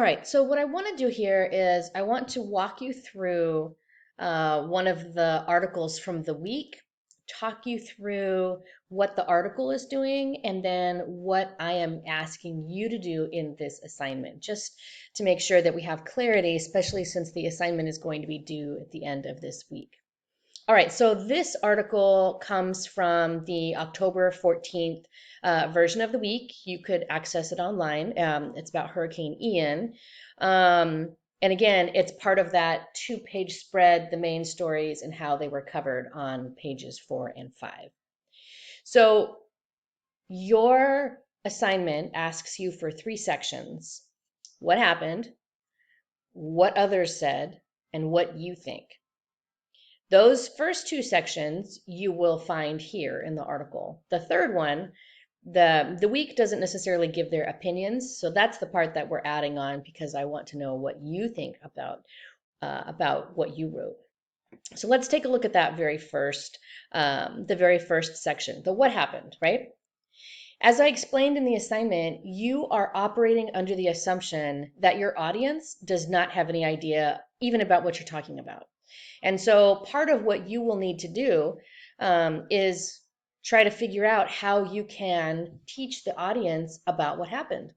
All right, so what I want to do here is I want to walk you through one of the articles from the week, talk you through what the article is doing, and then what I am asking you to do in this assignment, just to make sure that we have clarity, especially since the assignment is going to be due at the end of this week. All right, so this article comes from the October 14th version of the week. You could access it online. It's about Hurricane Ian. And again, it's part of that two-page spread, the main stories and how they were covered on pages 4 and 5. So your assignment asks you for 3 sections: what happened, what others said, and what you think. Those first 2 sections you will find here in the article. The third one, the week doesn't necessarily give their opinions, so that's the part that we're adding on because I want to know what you think about what you wrote. So let's take a look at that the very first section, the what happened, right? As I explained in the assignment, you are operating under the assumption that your audience does not have any idea even about what you're talking about. And so part of what you will need to do is try to figure out how you can teach the audience about what happened.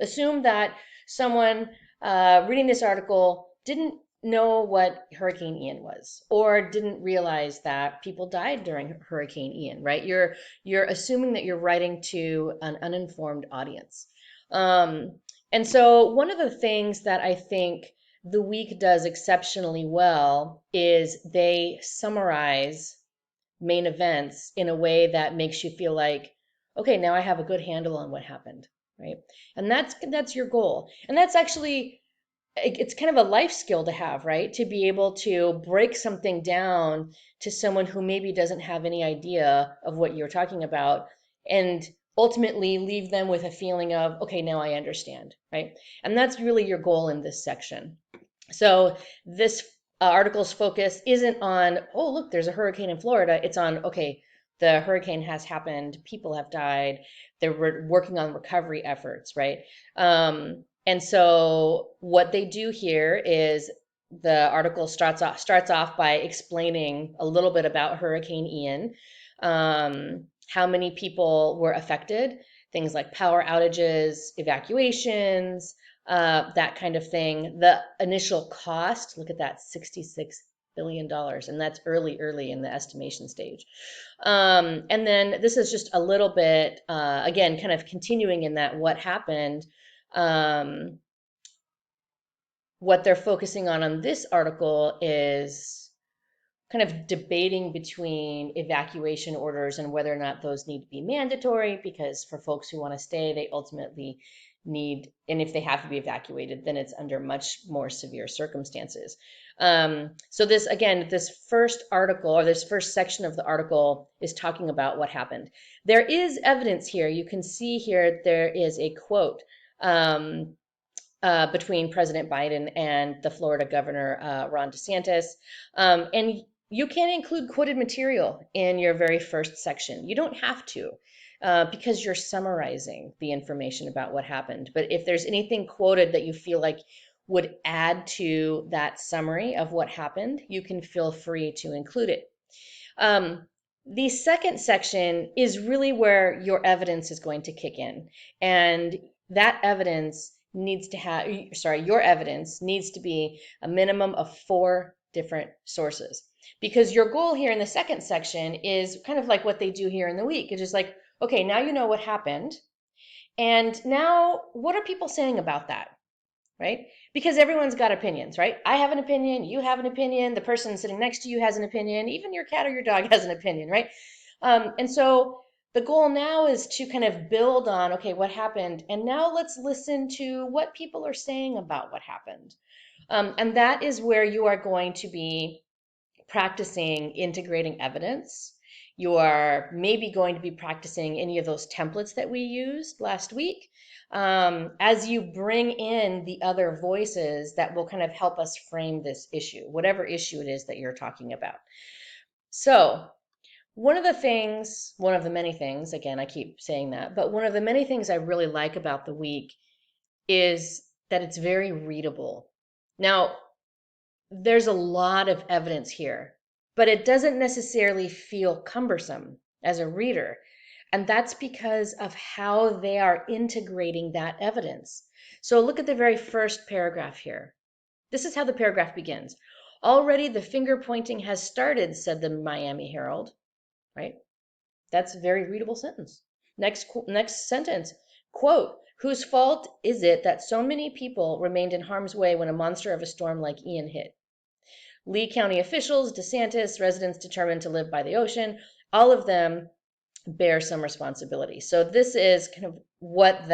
Assume that someone reading this article didn't know what Hurricane Ian was, or didn't realize that people died during Hurricane Ian, right? You're assuming that you're writing to an uninformed audience. And so one of the things that I think the week does exceptionally well is they summarize main events in a way that makes you feel like, okay, now I have a good handle on what happened, right? And that's your goal. And that's actually, it's kind of a life skill to have, right? To be able to break something down to someone who maybe doesn't have any idea of what you're talking about, and ultimately leave them with a feeling of, okay, now I understand, right? And that's really your goal in this section. So this article's focus isn't on, oh, look, there's a hurricane in Florida. It's on, okay, the hurricane has happened, people have died, they're working on recovery efforts, right? And so what they do here is the article starts off by explaining a little bit about Hurricane Ian, how many people were affected, things like power outages, evacuations, that kind of thing. The initial cost, look at that, $66 billion, and that's early in the estimation stage. And then this is just a little bit, again, kind of continuing in that what happened. What they're focusing on this article is kind of debating between evacuation orders and whether or not those need to be mandatory, because for folks who want to stay, they ultimately need, and if they have to be evacuated, then it's under much more severe circumstances. So this first article, or this first section of the article, is talking about what happened. There is evidence here. You can see here there is a quote between President Biden and the Florida governor, Ron DeSantis. And you can include quoted material in your very first section. You don't have to, because you're summarizing the information about what happened. But if there's anything quoted that you feel like would add to that summary of what happened, you can feel free to include it. The second section is really where your evidence is going to kick in. And that evidence needs to have, your evidence needs to be a minimum of 4 different sources. Because your goal here in the second section is kind of like what they do here in the week. It's just like, okay, now you know what happened. And now what are people saying about that? Right? Because everyone's got opinions, right? I have an opinion, you have an opinion, the person sitting next to you has an opinion, even your cat or your dog has an opinion, right? And so the goal now is to kind of build on, okay, what happened? And now let's listen to what people are saying about what happened. And that is where you are going to be practicing integrating evidence. You are maybe going to be practicing any of those templates that we used last week, as you bring in the other voices that will kind of help us frame this issue, whatever issue it is that you're talking about. So one of the many things, again, I keep saying that, but one of the many things I really like about the week is that it's very readable. Now, there's a lot of evidence here, but it doesn't necessarily feel cumbersome as a reader. And that's because of how they are integrating that evidence. So look at the very first paragraph here. This is how the paragraph begins. Already the finger pointing has started, said the Miami Herald, right? That's a very readable sentence. Next sentence, quote, whose fault is it that so many people remained in harm's way when a monster of a storm like Ian hit? Lee County officials, DeSantis, residents determined to live by the ocean, all of them bear some responsibility. So this is kind of what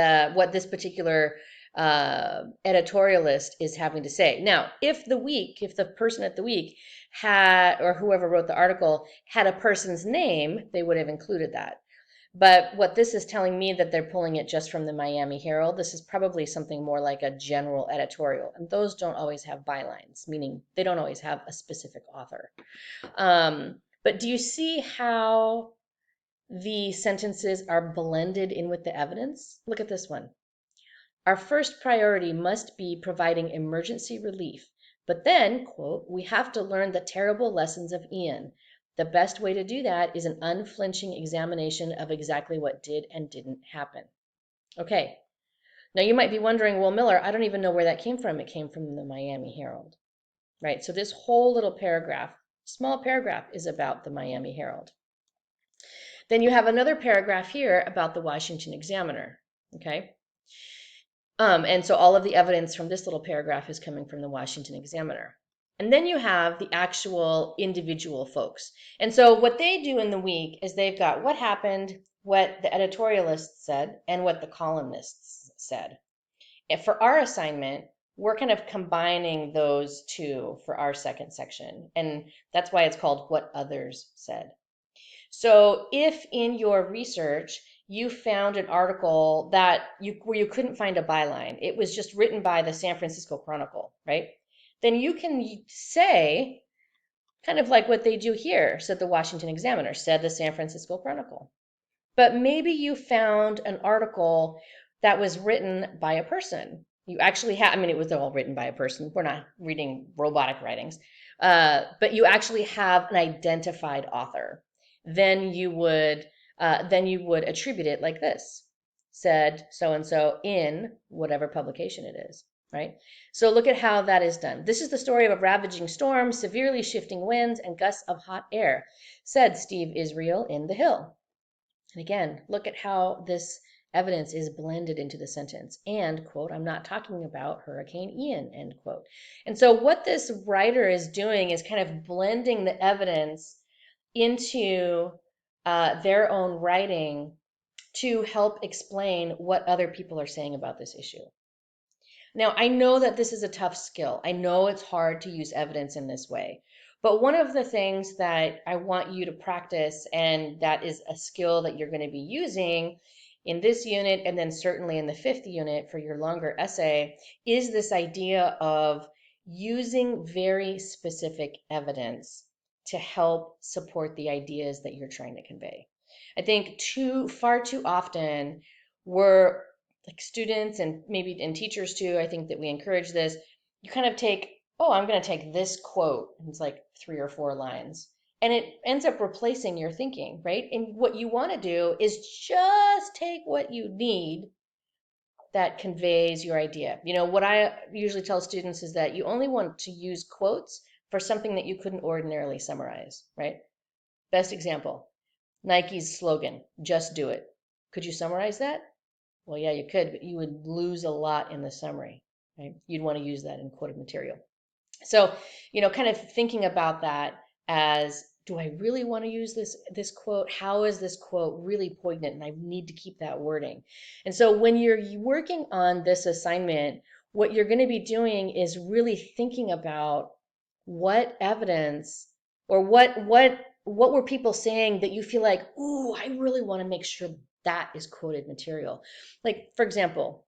this particular editorialist is having to say. Now, if the person at the Week had, or whoever wrote the article, had a person's name, they would have included that. But what this is telling me that they're pulling it just from the Miami Herald. This is probably something more like a general editorial, and those don't always have bylines, meaning they don't always have a specific author. But do you see how the sentences are blended in with the evidence? Look at this one. Our first priority must be providing emergency relief. But then, quote, we have to learn the terrible lessons of Ian. The best way to do that is an unflinching examination of exactly what did and didn't happen. Okay. Now you might be wondering, well, Miller, I don't even know where that came from. It came from the Miami Herald, right? So this whole little paragraph, small paragraph, is about the Miami Herald. Then you have another paragraph here about the Washington Examiner, okay? And so all of the evidence from this little paragraph is coming from the Washington Examiner. And then you have the actual individual folks. And so what they do in the Week is they've got what happened, what the editorialists said, and what the columnists said. And for our assignment, we're kind of combining those two for our second section. And that's why it's called What Others Said. So if in your research you found an article where you couldn't find a byline, it was just written by the San Francisco Chronicle, right? Then you can say, kind of like what they do here, said the Washington Examiner, said the San Francisco Chronicle. But maybe you found an article that was written by a person. You actually have, it was all written by a person. We're not reading robotic writings. But you actually have an identified author. Then you would attribute it like this, said so-and-so in whatever publication it is, right? So look at how that is done. This is the story of a ravaging storm, severely shifting winds, and gusts of hot air, said Steve Israel in The Hill. And again, look at how this evidence is blended into the sentence. And, quote, I'm not talking about Hurricane Ian, end quote. And so what this writer is doing is kind of blending the evidence into their own writing to help explain what other people are saying about this issue. Now, I know that this is a tough skill. I know it's hard to use evidence in this way. But one of the things that I want you to practice, and that is a skill that you're going to be using in this unit, and then certainly in the 5th unit for your longer essay, is this idea of using very specific evidence to help support the ideas that you're trying to convey. I think far too often we're like students and teachers too, I think that we encourage this. You kind of take, oh, I'm going to take this quote, and it's like 3 or 4 lines, and it ends up replacing your thinking, right? And what you want to do is just take what you need that conveys your idea. What I usually tell students is that you only want to use quotes for something that you couldn't ordinarily summarize, right? Best example, Nike's slogan, just do it. Could you summarize that? Well, yeah, you could, but you would lose a lot in the summary, right? You'd want to use that in quoted material. So, kind of thinking about that as, do I really want to use this quote? How is this quote really poignant? And I need to keep that wording. And so when you're working on this assignment, what you're going to be doing is really thinking about what evidence or what were people saying that you feel like, ooh, I really want to make sure that is quoted material. Like, for example,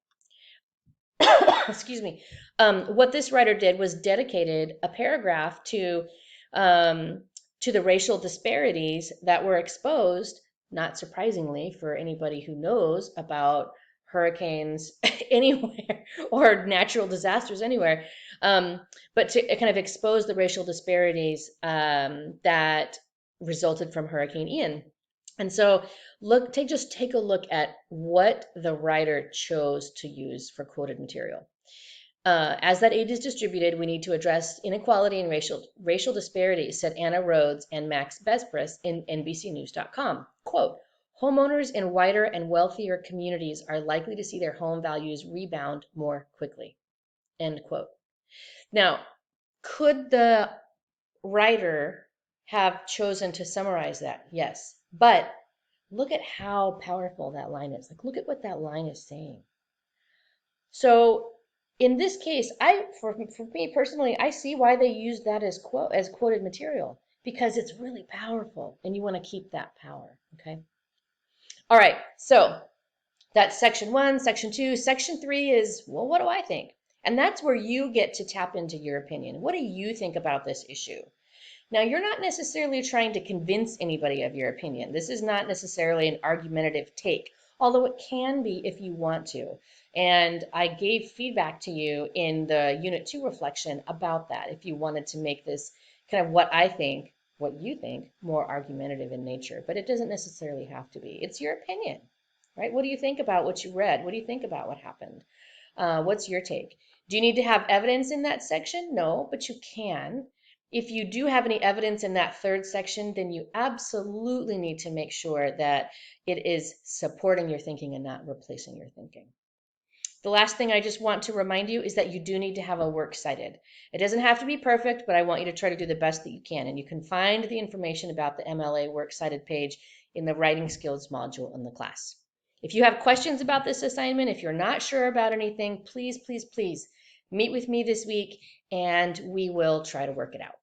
excuse me, what this writer did was dedicated a paragraph to the racial disparities that were exposed, not surprisingly for anybody who knows about hurricanes anywhere or natural disasters anywhere, but to kind of expose the racial disparities that resulted from Hurricane Ian. And so just take a look at what the writer chose to use for quoted material. As that aid is distributed, we need to address inequality and racial disparities, said Anna Rhodes and Max Besbris in NBCnews.com. Quote, homeowners in whiter and wealthier communities are likely to see their home values rebound more quickly. End quote. Now, could the writer have chosen to summarize that? Yes. But look at how powerful that line is. Like, look at what that line is saying. So in this case, for me personally, I see why they use that as quoted material, because it's really powerful and you want to keep that power. Okay. All right. So that's section 1, section 2. Section 3 is, well, what do I think? And that's where you get to tap into your opinion. What do you think about this issue? Now, you're not necessarily trying to convince anybody of your opinion. This is not necessarily an argumentative take, although it can be if you want to. And I gave feedback to you in the Unit 2 reflection about that, if you wanted to make this kind of what I think, what you think, more argumentative in nature. But it doesn't necessarily have to be. It's your opinion, right? What do you think about what you read? What do you think about what happened? What's your take? Do you need to have evidence in that section? No, but you can. If you do have any evidence in that third section, then you absolutely need to make sure that it is supporting your thinking and not replacing your thinking. The last thing I just want to remind you is that you do need to have a works cited. It doesn't have to be perfect, but I want you to try to do the best that you can. And you can find the information about the MLA works cited page in the writing skills module in the class. If you have questions about this assignment, if you're not sure about anything, please, please, please meet with me this week and we will try to work it out.